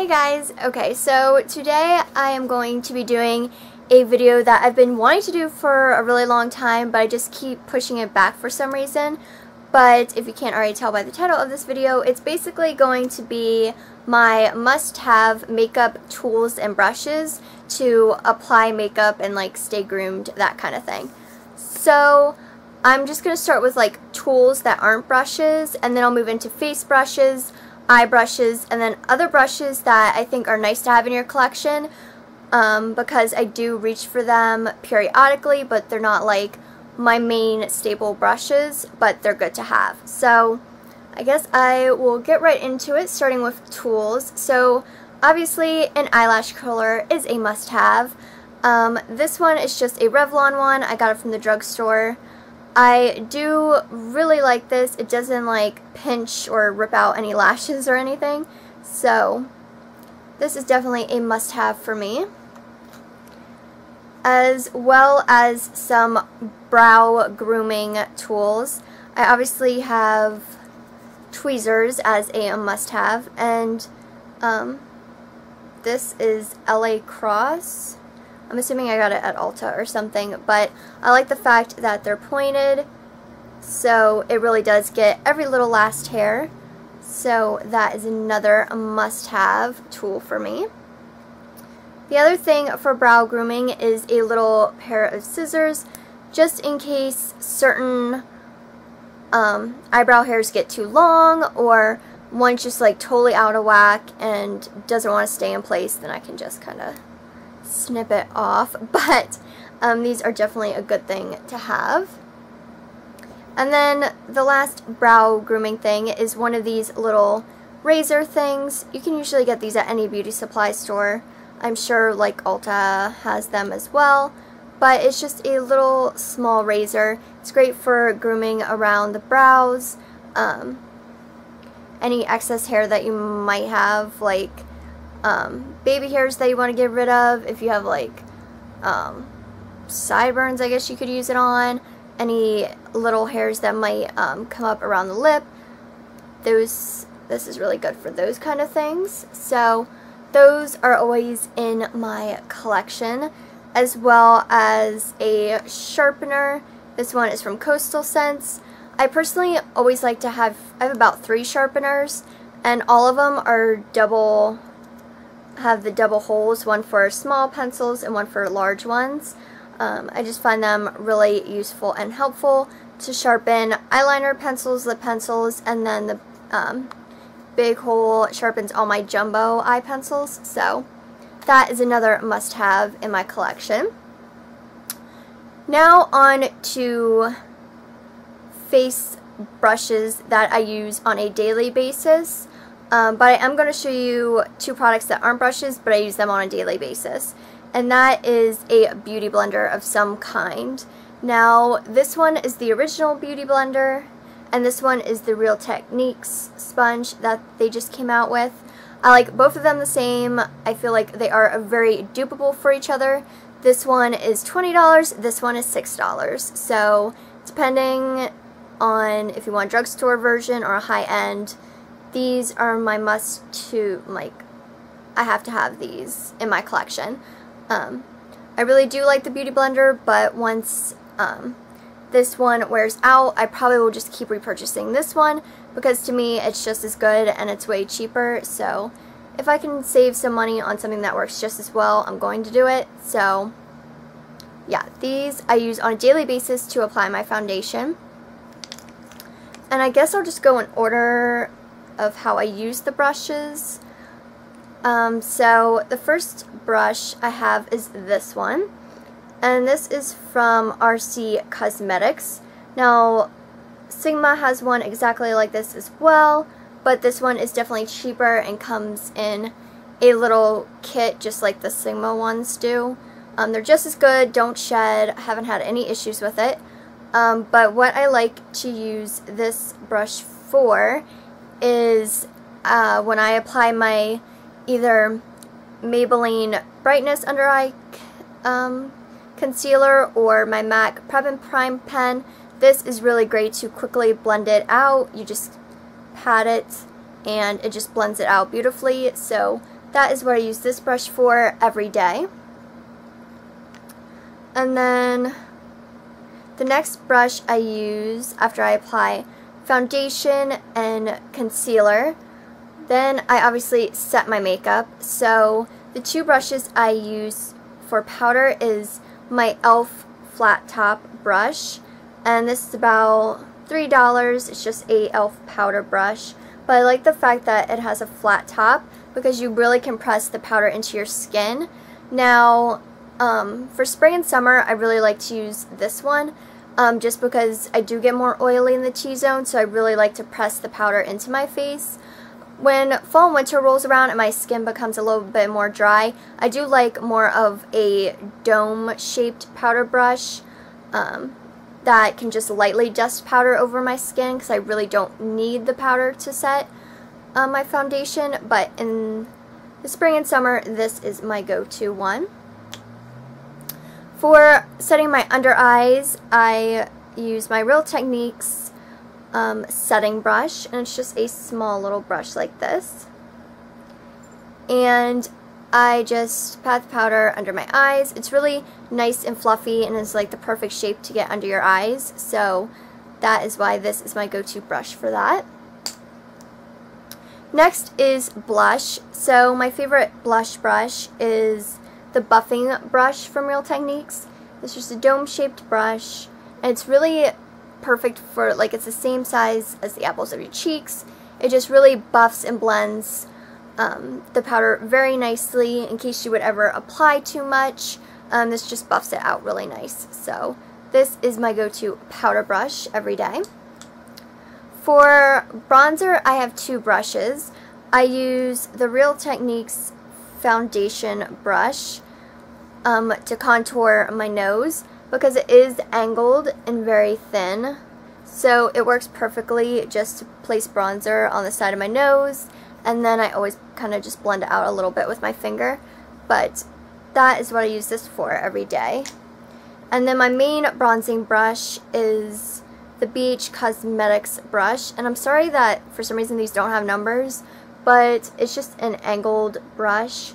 Hey guys, okay, so today I am going to be doing a video that I've been wanting to do for a really long time, but I just keep pushing it back for some reason. But if you can't already tell by the title of this video, it's basically going to be my must-have makeup tools and brushes to apply makeup and like stay groomed, that kind of thing. So I'm just going to start with like tools that aren't brushes, and then I'll move into face brushes, eye brushes, and then other brushes that I think are nice to have in your collection because I do reach for them periodically, but they're not like my main staple brushes, but they're good to have. So I guess I will get right into it, starting with tools. So obviously an eyelash curler is a must-have. This one is just a Revlon one. I got it from the drugstore. I do really like this. It doesn't like pinch or rip out any lashes or anything. So this is definitely a must-have for me. As well as some brow grooming tools. I obviously have tweezers as a must-have, and this is LA Cross. I'm assuming I got it at Ulta or something, but I like the fact that they're pointed, so it really does get every little last hair. So that is another must-have tool for me. The other thing for brow grooming is a little pair of scissors, just in case certain eyebrow hairs get too long, or one's just like totally out of whack and doesn't want to stay in place. Then I can just kind of snip it off, but these are definitely a good thing to have. And then the last brow grooming thing is one of these little razor things. You can usually get these at any beauty supply store. I'm sure like Ulta has them as well, but it's just a little small razor. It's great for grooming around the brows, any excess hair that you might have, like baby hairs that you want to get rid of. If you have like sideburns, I guess you could use it on. Any little hairs that might come up around the lip, this is really good for those kind of things. So those are always in my collection, as well as a sharpener. This one is from Coastal Scents. I personally always like to have, I have about 3 sharpeners, and all of them are have the double holes, one for small pencils and one for large ones. I just find them really useful and helpful to sharpen eyeliner pencils, lip pencils, and then the big hole sharpens all my jumbo eye pencils. So that is another must-have in my collection. Now on to face brushes that I use on a daily basis. But I am going to show you 2 products that aren't brushes, but I use them on a daily basis. And that is a beauty blender of some kind. Now, this one is the original beauty blender, and this one is the Real Techniques sponge that they just came out with. I like both of them the same. I feel like they are very dupable for each other. This one is $20, this one is $6. So, depending on if you want a drugstore version or a high-end, these are my must-to, like, I have to have these in my collection. I really do like the Beauty Blender, but once this one wears out, I probably will just keep repurchasing this one, because to me it's just as good and it's way cheaper. So if I can save some money on something that works just as well, I'm going to do it. So yeah, these I use on a daily basis to apply my foundation. And I guess I'll just go in order of how I use the brushes. So the first brush I have is this one, and this is from RC Cosmetics. Now Sigma has one exactly like this as well, but this one is definitely cheaper and comes in a little kit just like the Sigma ones do. They're just as good, don't shed, I haven't had any issues with it. But what I like to use this brush for is when I apply my either Maybelline Brightness Under Eye Concealer or my MAC Prep and Prime pen. This is really great to quickly blend it out. You just pat it and it just blends it out beautifully. So that is what I use this brush for every day. And then the next brush I use after I apply foundation and concealer, then I obviously set my makeup. So the two brushes I use for powder is my e.l.f. flat top brush, and this is about $3. It's just a e.l.f. powder brush, but I like the fact that it has a flat top because you really can press the powder into your skin. Now for spring and summer, I really like to use this one just because I do get more oily in the T-zone, so I really like to press the powder into my face. When fall and winter rolls around and my skin becomes a little bit more dry, I do like more of a dome-shaped powder brush that can just lightly dust powder over my skin because I really don't need the powder to set my foundation. But in the spring and summer, this is my go-to one. For setting my under eyes, I use my Real Techniques setting brush, and it's just a small little brush like this. And I just pat the powder under my eyes. It's really nice and fluffy and is like the perfect shape to get under your eyes, so that is why this is my go-to brush for that. Next is blush. So my favorite blush brush is the buffing brush from Real Techniques. It's just a dome-shaped brush, and it's really perfect for, like, it's the same size as the apples of your cheeks. It just really buffs and blends the powder very nicely in case you would ever apply too much. This just buffs it out really nice. So this is my go-to powder brush every day. For bronzer, I have two brushes. I use the Real Techniques foundation brush to contour my nose because it is angled and very thin, so it works perfectly just to place bronzer on the side of my nose, and then I always kind of just blend it out a little bit with my finger. But that is what I use this for every day. And then my main bronzing brush is the BH Cosmetics brush, and I'm sorry that for some reason these don't have numbers, but it's just an angled brush.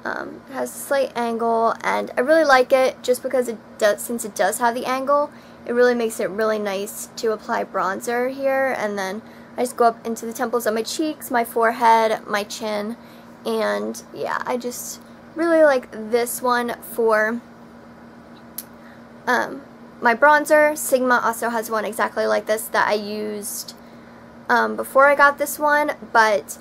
It has a slight angle, and I really like it just because it does, since it does have the angle, it really makes it really nice to apply bronzer here. And then I just go up into the temples of my cheeks, my forehead, my chin, and yeah, I just really like this one for my bronzer. Sigma also has one exactly like this that I used before I got this one, but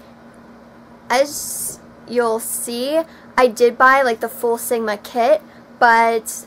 as you'll see, I did buy like the full Sigma kit, but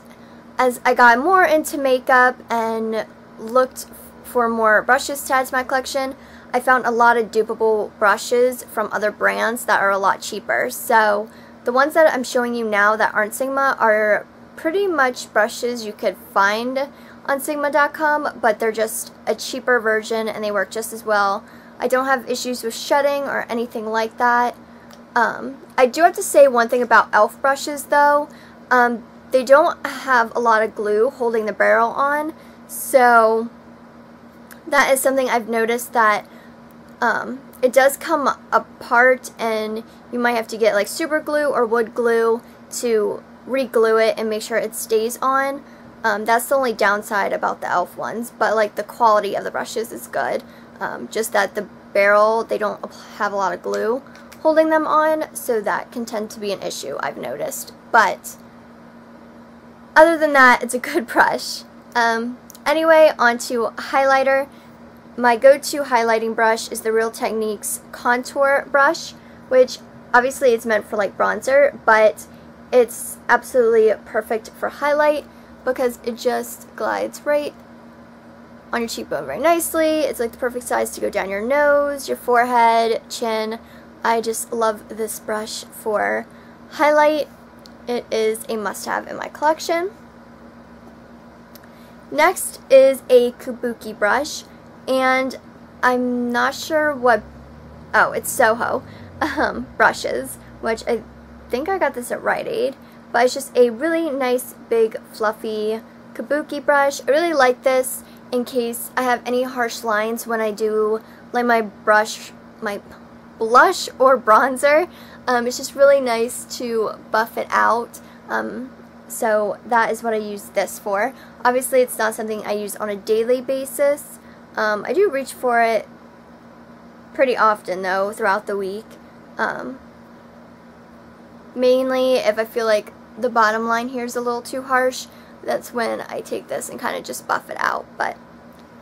as I got more into makeup and looked for more brushes to add to my collection, I found a lot of dupable brushes from other brands that are a lot cheaper. So the ones that I'm showing you now that aren't Sigma are pretty much brushes you could find on Sigma.com, but they're just a cheaper version and they work just as well. I don't have issues with shedding or anything like that. I do have to say one thing about e.l.f. brushes though. They don't have a lot of glue holding the barrel on, so that is something I've noticed, that it does come apart and you might have to get like super glue or wood glue to re-glue it and make sure it stays on. That's the only downside about the e.l.f. ones, but like the quality of the brushes is good. Just that the barrel, they don't have a lot of glue holding them on, so that can tend to be an issue, I've noticed. But other than that, it's a good brush. Anyway, on to highlighter. My go-to highlighting brush is the Real Techniques contour brush, which obviously it's meant for like bronzer, but it's absolutely perfect for highlight because it just glides right on your cheekbone very nicely. It's like the perfect size to go down your nose, your forehead, chin. I just love this brush for highlight. It is a must-have in my collection. Next is a Kabuki brush, and I'm not sure what, oh, it's Soho brushes, which I think I got this at Rite Aid, but it's just a really nice, big, fluffy Kabuki brush. I really like this in case I have any harsh lines when I do like my blush or bronzer. It's just really nice to buff it out. So that is what I use this for. Obviously, it's not something I use on a daily basis. I do reach for it pretty often, though, throughout the week. Mainly if I feel like the bottom line here is a little too harsh, that's when I take this and kind of just buff it out. But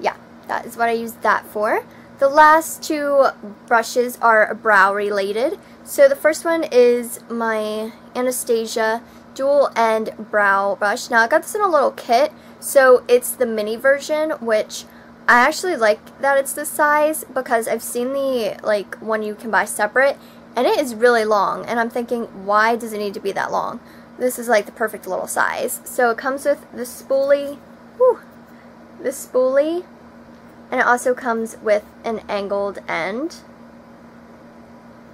yeah, that is what I use that for. The last two brushes are brow related. So the first one is my Anastasia dual end brow brush. Now I got this in a little kit, so it's the mini version, which I actually like that it's this size because I've seen the one you can buy separate, and it is really long, and I'm thinking, why does it need to be that long? This is like the perfect little size. So it comes with the spoolie, and it also comes with an angled end.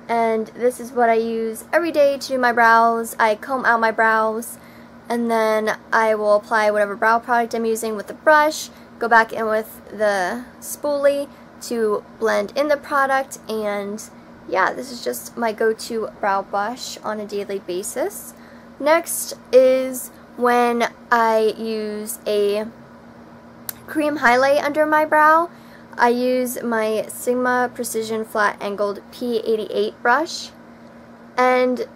And this is what I use every day to do my brows. I comb out my brows, and then I will apply whatever brow product I'm using with the brush, go back in with the spoolie to blend in the product, and yeah, this is just my go-to brow brush on a daily basis. Next is when I use a cream highlight under my brow. I use my Sigma Precision Flat Angled P88 brush, and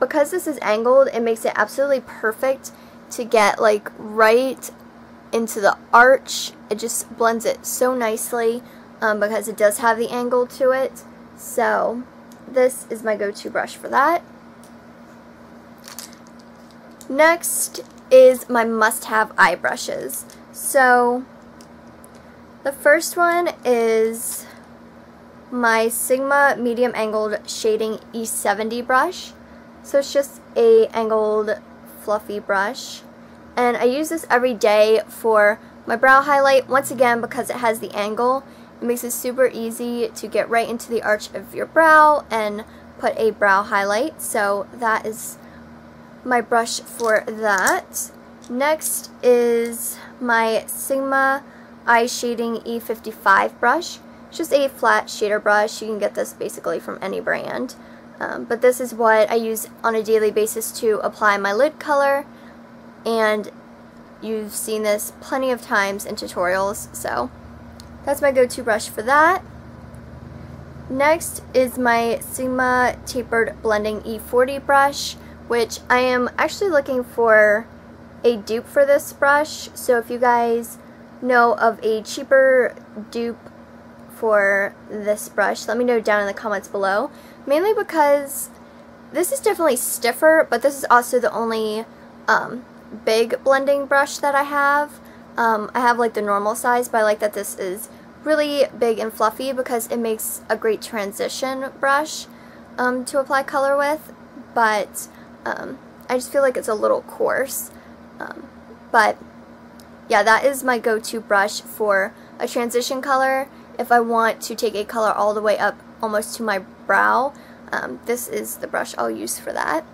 because this is angled, it makes it absolutely perfect to get like right into the arch. It just blends it so nicely because it does have the angle to it. So this is my go-to brush for that. Next is my must-have eye brushes. So the first one is my Sigma Medium Angled Shading E70 brush. So it's just a angled fluffy brush, and I use this every day for my brow highlight. Once again, because it has the angle, it makes it super easy to get right into the arch of your brow and put a brow highlight. So that is my brush for that. Next is my Sigma Eye Shading E55 brush. It's just a flat shader brush. You can get this basically from any brand. But this is what I use on a daily basis to apply my lid color, and you've seen this plenty of times in tutorials, so that's my go-to brush for that. Next is my Sigma Tapered Blending E40 brush, which I am actually looking for a dupe for this brush. So if you guys know of a cheaper dupe for this brush, let me know down in the comments below. Mainly because this is definitely stiffer, but this is also the only big blending brush that I have. I have like the normal size, but I like that this is really big and fluffy because it makes a great transition brush to apply color with, but I just feel like it's a little coarse. But yeah, that is my go-to brush for a transition color. If I want to take a color all the way up almost to my brow, this is the brush I'll use for that.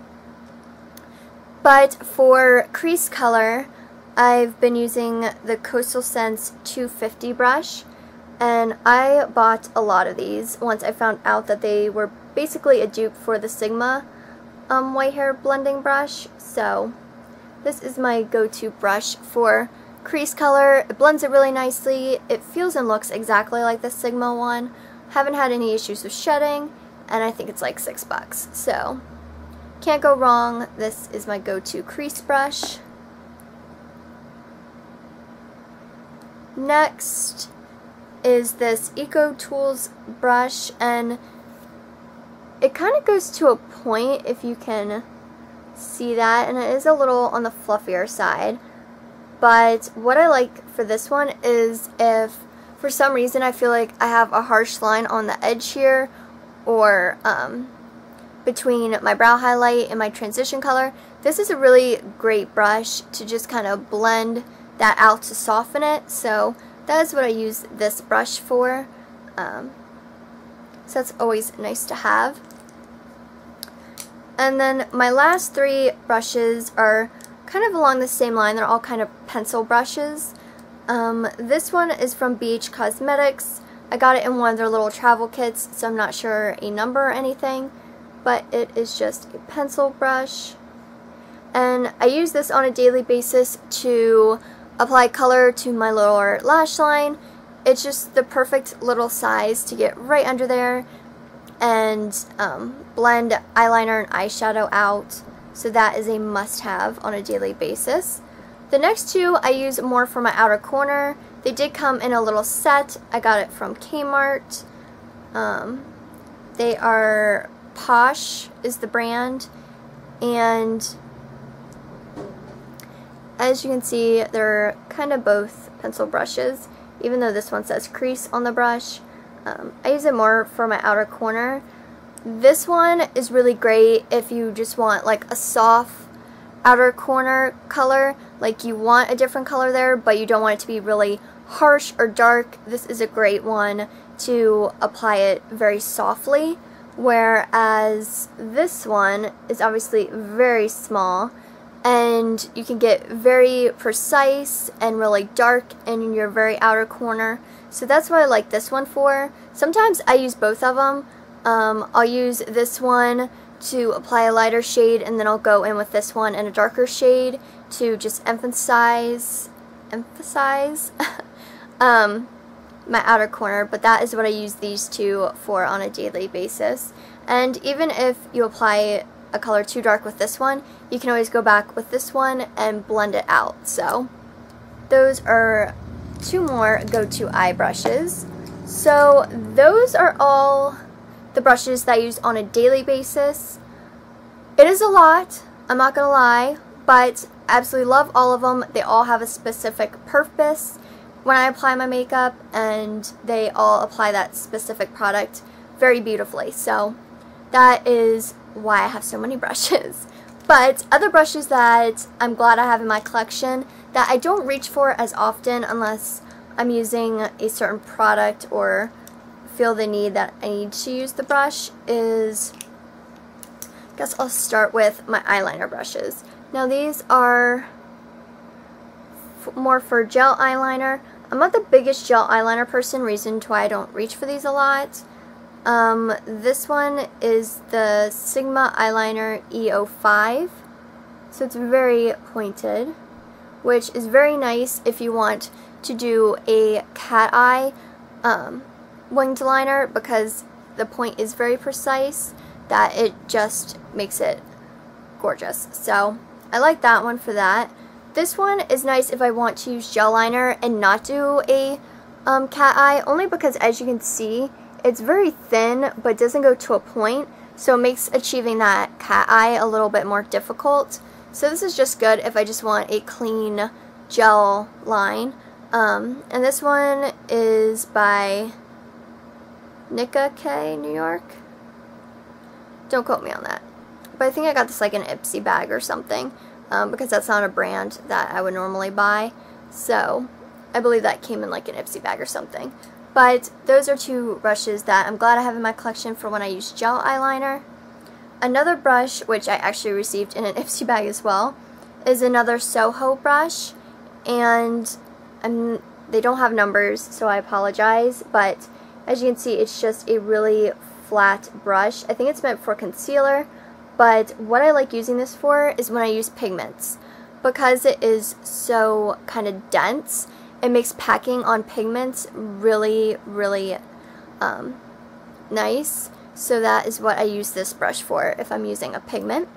But for crease color, I've been using the Coastal Scents 250 brush, and I bought a lot of these once I found out that they were basically a dupe for the Sigma white hair blending brush. So this is my go-to brush for crease color. It blends it really nicely. It feels and looks exactly like the Sigma one. Haven't had any issues with shedding, and I think it's like $6, so can't go wrong. This is my go-to crease brush. Next is this Eco Tools brush, and it kind of goes to a point, if you can see that, and it is a little on the fluffier side. But what I like for this one is if for some reason I feel like I have a harsh line on the edge here, or between my brow highlight and my transition color, this is a really great brush to just kind of blend that out to soften it. So that is what I use this brush for. So that's always nice to have. And then my last three brushes are kind of along the same line. They're all kind of pencil brushes. This one is from BH Cosmetics. I got it in one of their little travel kits, so I'm not sure a number or anything, but it is just a pencil brush. And I use this on a daily basis to apply color to my lower lash line. It's just the perfect little size to get right under there and blend eyeliner and eyeshadow out. So that is a must-have on a daily basis. The next two I use more for my outer corner. They did come in a little set. I got it from Kmart. They are Posh is the brand, and as you can see, they're kind of both pencil brushes, even though this one says crease on the brush. I use it more for my outer corner. This one is really great if you just want like a soft outer corner color, like you want a different color there, but you don't want it to be really harsh or dark. This is a great one to apply it very softly, whereas this one is obviously very small, and you can get very precise and really dark in your very outer corner. So that's what I like this one for. Sometimes I use both of them. I'll use this one to apply a lighter shade, and then I'll go in with this one in a darker shade to just emphasize my outer corner, but that is what I use these two for on a daily basis. And even if you apply a color too dark with this one, you can always go back with this one and blend it out. So those are two more go-to eye brushes. So those are all the brushes that I use on a daily basis. It is a lot, I'm not gonna lie, but I absolutely love all of them. They all have a specific purpose when I apply my makeup, and they all apply that specific product very beautifully. So that is why I have so many brushes. But other brushes that I'm glad I have in my collection that I don't reach for as often unless I'm using a certain product or feel the need that I need to use the brush is, I guess I'll start with my eyeliner brushes. Now these are more for gel eyeliner. I'm not the biggest gel eyeliner person, reason why I don't reach for these a lot. This one is the Sigma Eyeliner E05, so it's very pointed, which is very nice if you want to do a cat eye winged liner, because the point is very precise that it just makes it gorgeous. So I like that one for that. This one is nice if I want to use gel liner and not do a cat eye, only because as you can see, it's very thin but doesn't go to a point, so it makes achieving that cat eye a little bit more difficult. So this is just good if I just want a clean gel line. And this one is by Nicka K, New York. Don't quote me on that. But I think I got this like in an Ipsy bag or something, because that's not a brand that I would normally buy. So I believe that came in like an Ipsy bag or something. But those are two brushes that I'm glad I have in my collection for when I use gel eyeliner. Another brush, which I actually received in an Ipsy bag as well, is another Soho brush. And they don't have numbers, so I apologize. But as you can see, it's just a really flat brush. I think it's meant for concealer. But what I like using this for is when I use pigments. Because it is so kind of dense, it makes packing on pigments really, really nice. So that is what I use this brush for if I'm using a pigment.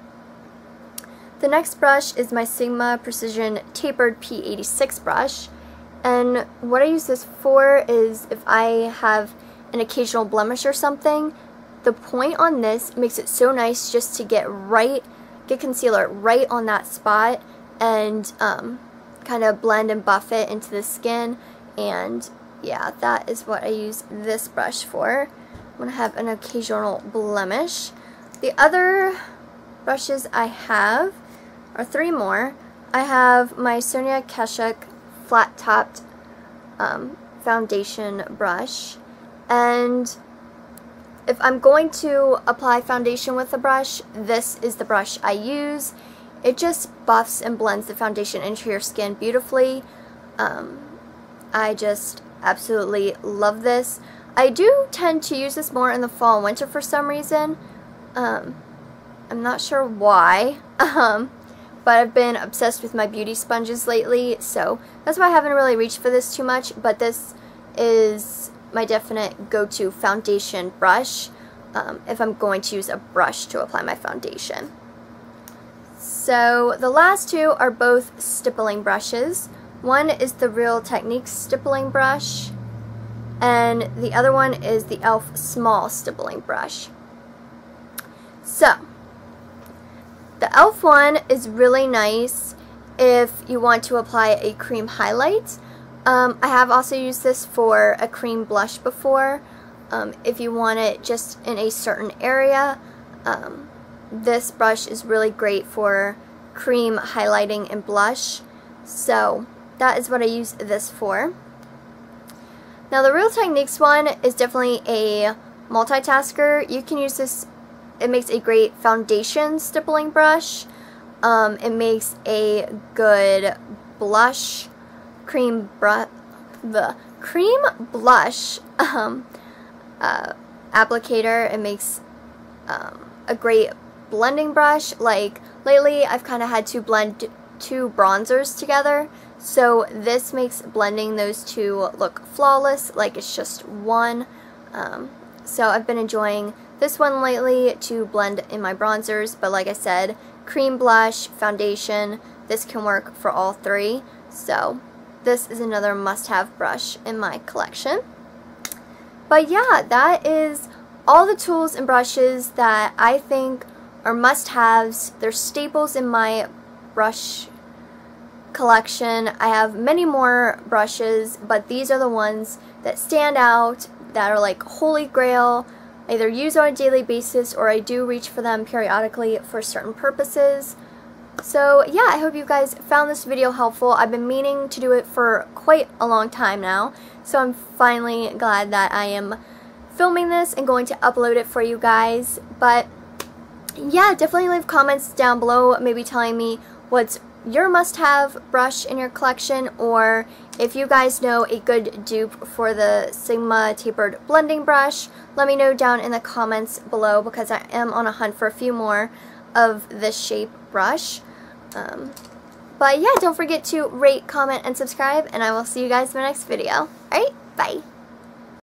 The next brush is my Sigma Precision Tapered P86 brush. And what I use this for is if I have an occasional blemish or something, the point on this makes it so nice just to get concealer right on that spot and kind of blend and buff it into the skin. And yeah, that is what I use this brush for when I have an occasional blemish. The other brushes I have are three more. I have my Sonia Kashuk flat topped foundation brush, and if I'm going to apply foundation with a brush, this is the brush I use. It just buffs and blends the foundation into your skin beautifully. I just absolutely love this. I do tend to use this more in the fall and winter for some reason. I'm not sure why, but I've been obsessed with my beauty sponges lately, so that's why I haven't really reached for this too much, but this is my definite go-to foundation brush if I'm going to use a brush to apply my foundation. So the last two are both stippling brushes. One is the Real Techniques stippling brush, and the other one is the e.l.f. small stippling brush. So the e.l.f. one is really nice if you want to apply a cream highlight. I have also used this for a cream blush before. If you want it just in a certain area, this brush is really great for cream highlighting and blush. So that is what I use this for. Now the Real Techniques one is definitely a multitasker. You can use this, it makes a great foundation stippling brush. It makes a good blush, cream blush applicator. It makes a great blending brush. Like lately I've kind of had to blend two bronzers together, so this makes blending those two look flawless, like it's just one. So I've been enjoying this one lately to blend in my bronzers, but like I said, cream blush, foundation, this can work for all three. So this is another must-have brush in my collection. But yeah, that is all the tools and brushes that I think are must-haves. They're staples in my brush collection. I have many more brushes, but these are the ones that stand out, that are like holy grail. I either use on a daily basis or I do reach for them periodically for certain purposes. So yeah, I hope you guys found this video helpful. I've been meaning to do it for quite a long time now, so I'm finally glad that I am filming this and going to upload it for you guys. But yeah, definitely leave comments down below, maybe telling me what's your must-have brush in your collection, or if you guys know a good dupe for the Sigma tapered blending brush. Let me know down in the comments below, because I am on a hunt for a few more of this shape brush. But yeah, don't forget to rate, comment, and subscribe, and I will see you guys in my next video. Alright, bye!